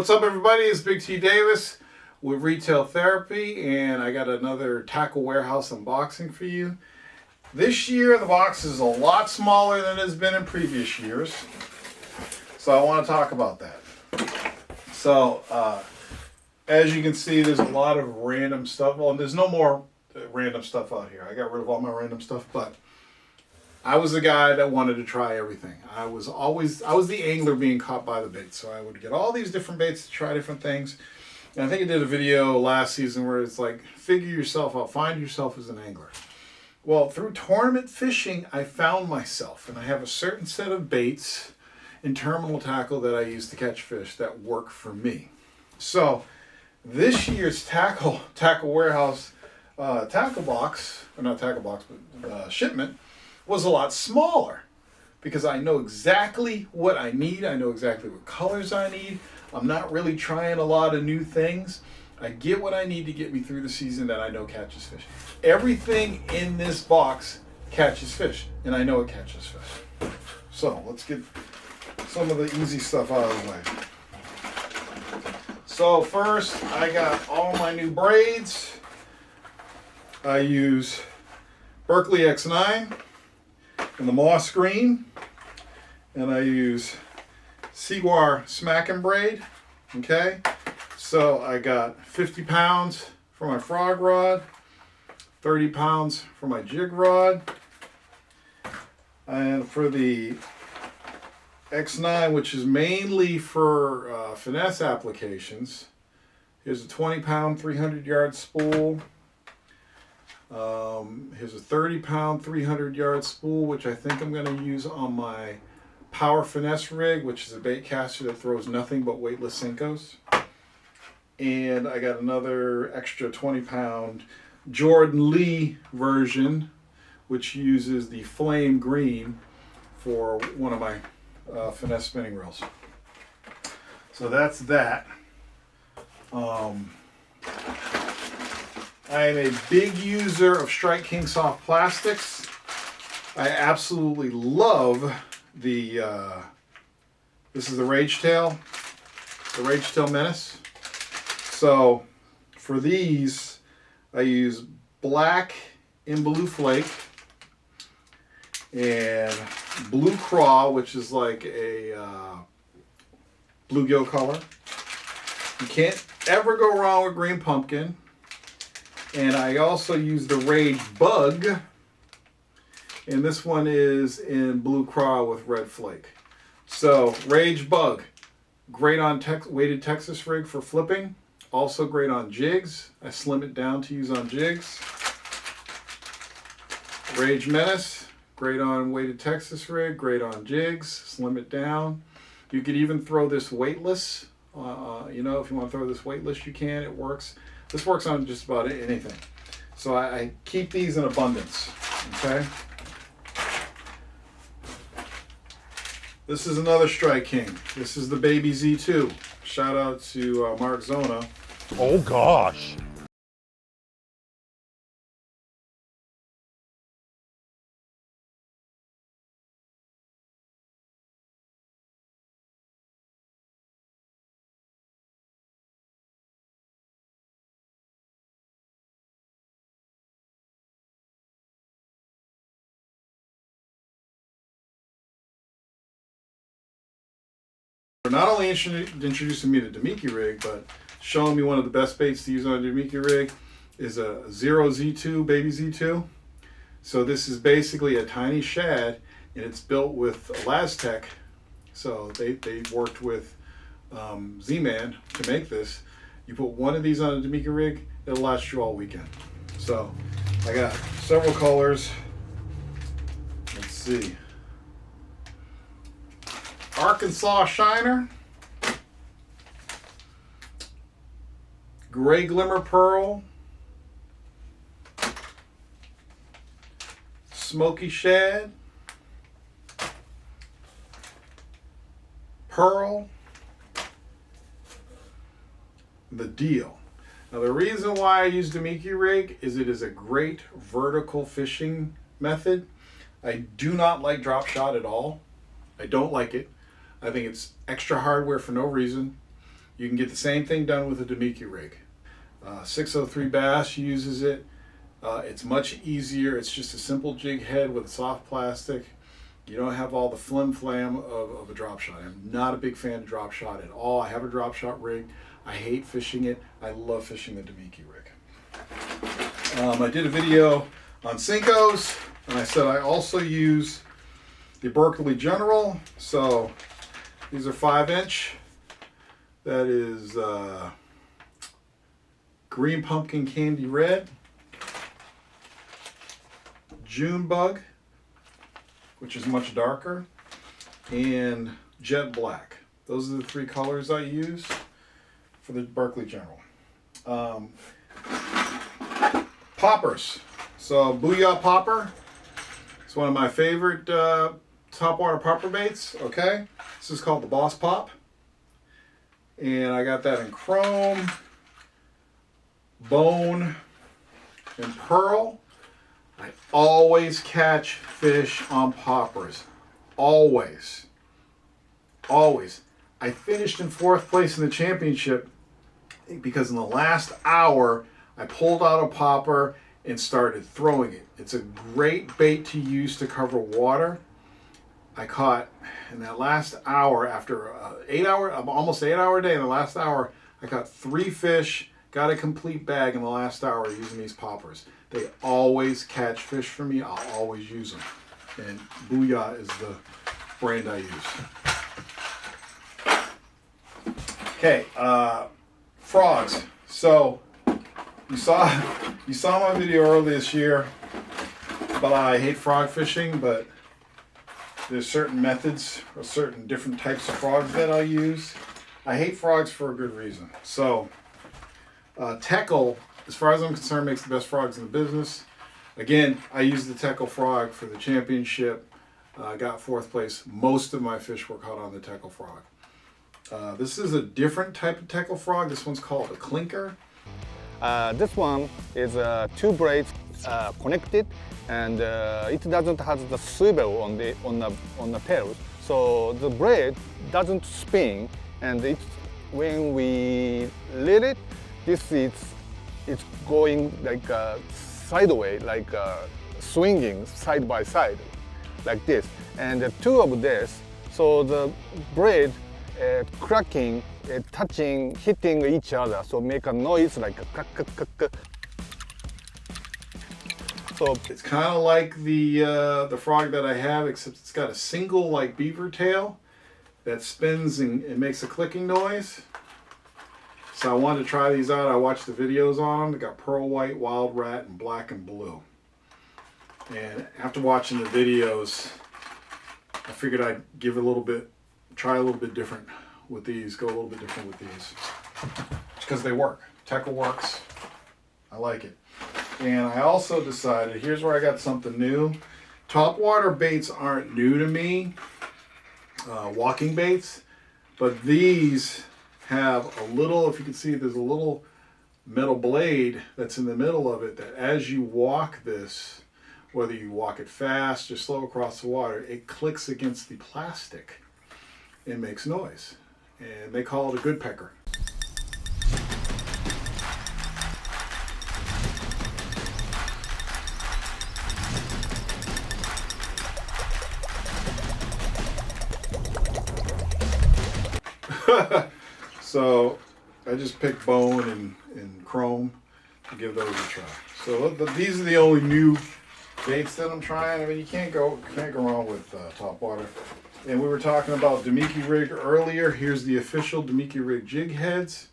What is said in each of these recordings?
What's up, everybody? It's Big T Davis with Retail Therapy, and I got another Tackle Warehouse unboxing for you. This year, the box is a lot smaller than it's been in previous years, so I want to talk about that. So, as you can see, there's a lot of random stuff. Well, there's no more random stuff out here. I got rid of all my random stuff, but I was the guy that wanted to try everything. I was the angler being caught by the bait. So I would get all these different baits to try different things. And I think I did a video last season where it's like, figure yourself out, find yourself as an angler. Well, through tournament fishing, I found myself, and I have a certain set of baits in terminal tackle that I use to catch fish that work for me. So this year's Tackle Warehouse tackle box, or not tackle box, but shipment, was a lot smaller because I know exactly what I need. I know exactly what colors I need. I'm not really trying a lot of new things. I get what I need to get me through the season that I know catches fish. Everything in this box catches fish, and I know it catches fish. So let's get some of the easy stuff out of the way. So first, I got all my new braids. I use Berkley X9 and the moss green, and I use Seaguar Smackin' braid. Okay, so I got 50 pounds for my frog rod, 30 pounds for my jig rod, and for the X9, which is mainly for finesse applications, here's a 20-pound 300-yard spool. Here's a 30-pound 300-yard spool, which I think I'm going to use on my Power Finesse rig, which is a bait caster that throws nothing but weightless Senkos. And I got another extra 20-pound Jordan Lee version, which uses the flame green for one of my finesse spinning reels. So that's that. I am a big user of Strike King soft plastics. I absolutely love the, this is the Rage Tail Menace. So for these, I use black and blue flake and blue craw, which is like a bluegill color. You can't ever go wrong with green pumpkin. And I also use the Rage Bug, and this one is in blue craw with red flake. So Rage Bug, great on weighted Texas rig for flipping, also great on jigs. I slim it down to use on jigs. Rage Menace, great on weighted Texas rig, great on jigs, slim it down. You could even throw this weightless. If you want to throw this weightless, you can, it works. This works on just about anything. So I keep these in abundance, okay? This is another Strike King. This is the Baby Z2. Shout out to Mark Zona. Oh gosh. Not only introducing me to Damiki rig, but showing me one of the best baits to use on a Damiki rig is a Zero Z2, Baby Z2. So this is basically a tiny shad, and it's built with Lastech. So they worked with Z-Man to make this. You put one of these on a Damiki rig, it'll last you all weekend. So I got several colors. Let's see. Arkansas Shiner, Gray Glimmer Pearl, Smoky Shad, Pearl, the Deal. Now the reason why I use Damiki rig is it is a great vertical fishing method. I do not like drop shot at all. I don't like it. I think it's extra hardware for no reason. You can get the same thing done with a Demiki rig. 603 Bass uses it. It's much easier. It's just a simple jig head with a soft plastic. You don't have all the flim flam of a drop shot. I'm not a big fan of drop shot at all. I have a drop shot rig. I hate fishing it. I love fishing the Demiki rig. I did a video on Senkos, and I said I also use the Berkley General. So these are 5-inch. That is green pumpkin candy red, June bug, which is much darker, and jet black. Those are the 3 colors I use for the Berkley General. Poppers. So Booyah Popper. It's one of my favorite topwater popper baits. Okay, this is called the Boss Pop, and I got that in chrome, bone, and pearl. I always catch fish on poppers. Always. Always. I finished in 4th place in the championship because in the last hour I pulled out a popper and started throwing it. It's a great bait to use to cover water. I caught in that last hour, after almost 8 hour day, in the last hour, I caught 3 fish, got a complete bag in the last hour using these poppers. They always catch fish for me. I'll always use them. And Booyah is the brand I use. Okay, frogs. So you saw my video earlier this year, but I hate frog fishing, but there's certain methods or certain different types of frogs that I'll use. I hate frogs for a good reason. So Teckle, as far as I'm concerned, makes the best frogs in the business. Again, I used the Teckle frog for the championship. I got 4th place. Most of my fish were caught on the Teckle frog. This is a different type of Teckle frog. This one's called a clinker. This one is 2 braids connected, and it doesn't have the swivel on the tails, so the braid doesn't spin, and when we let it, it's going like sideways, like swinging side by side, like this. And the 2 of this, so the braid cracking, touching, hitting each other, so make a noise like a crack, crack, crack, crack. So it's kind of like the frog that I have, except it's got a single like beaver tail that spins and it makes a clicking noise. So I wanted to try these out. I watched the videos on them. They got pearl white, wild rat, and black and blue. And after watching the videos, I figured I'd try a little bit different with these, go a little bit different with these. Because they work. Teckle works. I like it. And I also decided, here's where I got something new. Topwater baits aren't new to me, walking baits, but these have a little, if you can see, there's a little metal blade that's in the middle of it that as you walk this, whether you walk it fast or slow across the water, it clicks against the plastic and makes noise. And they call it a good pecker. So I just picked bone and chrome to give those a try. So these are the only new baits that I'm trying. I mean, you can't go wrong with topwater. And we were talking about Demiki rig earlier. Here's the official Demiki rig jig heads.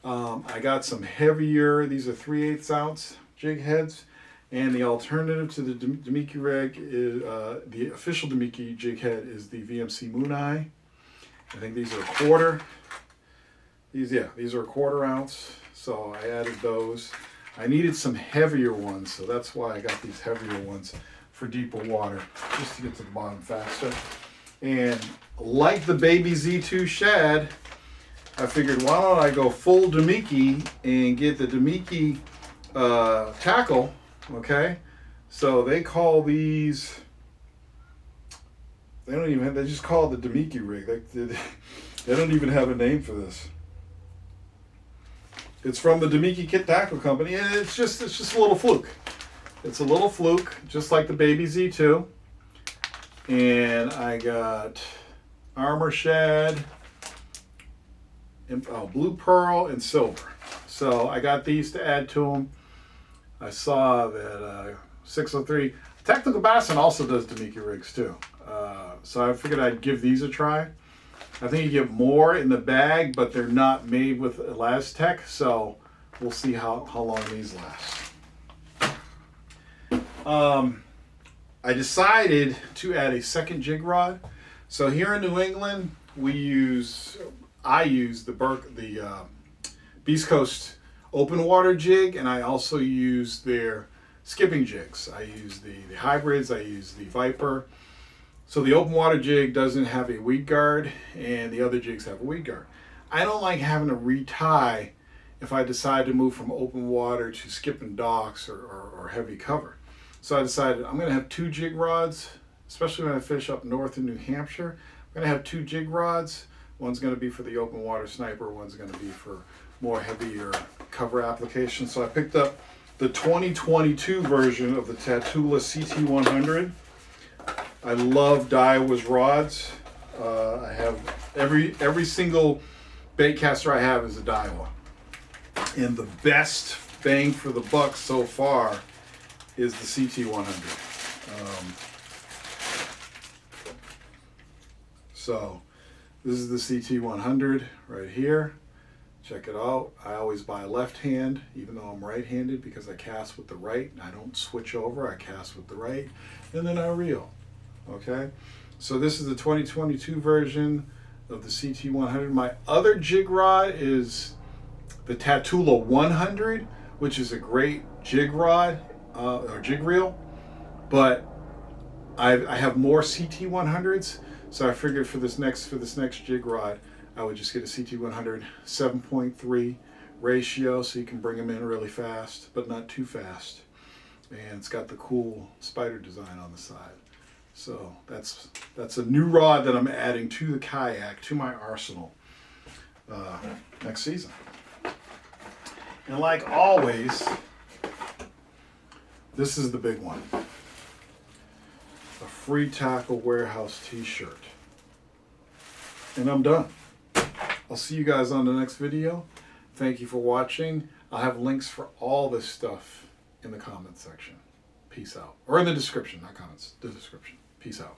I got some heavier. These are 3/8 ounce jig heads. And the alternative to the Demiki rig is the official Demiki jig head is the VMC Moon Eye. I think these are a quarter. These are a 1/4 ounce. So I added those. I needed some heavier ones, so that's why I got these heavier ones for deeper water, just to get to the bottom faster. And like the Baby Z2 shad, I figured why don't I go full Demiki and get the Demiki tackle, okay? So they call these, they just call it the Demiki rig. They don't even have a name for this. It's from the Demiki Kit Tackle Company, and it's just a little fluke. It's a little fluke, just like the Baby Z2. And I got Armor Shad, and, Blue Pearl, and Silver. So I got these to add to them. I saw that 603 Technical Bassin also does Demiki rigs too. So I figured I'd give these a try. I think you get more in the bag, but they're not made with Elastec, so we'll see how long these last. I decided to add a second jig rod. So here in New England, I use the Beast Coast open water jig, and I also use their skipping jigs. I use the hybrids, I use the Viper. So the open water jig doesn't have a weed guard, and the other jigs have a weed guard. I don't like having to retie if I decide to move from open water to skipping docks or heavy cover. So I decided I'm going to have 2 jig rods, especially when I fish up north in New Hampshire. I'm going to have 2 jig rods. One's going to be for the open water sniper, one's going to be for more heavier cover applications. So I picked up the 2022 version of the Tatula CT100. I love Daiwa's rods. I have every single bait caster I have is a Daiwa. And the best bang for the buck so far is the CT100. So this is the CT100 right here. Check it out. I always buy left hand, even though I'm right-handed, because I cast with the right. I don't switch over. I cast with the right, and then I reel. Okay, so this is the 2022 version of the CT100. My other jig rod is the Tatula 100, which is a great jig rod or jig reel, but I have more CT100s, so I figured for this next jig rod, I would just get a CT100 7.3 ratio, so you can bring them in really fast, but not too fast. And it's got the cool spider design on the side. So that's a new rod that I'm adding to the kayak, to my arsenal next season. And like always, this is the big one. A Free Tackle Warehouse t-shirt. And I'm done. I'll see you guys on the next video. Thank you for watching. I'll have links for all this stuff in the comments section. Peace out. Or in the description, not comments, the description. Peace out.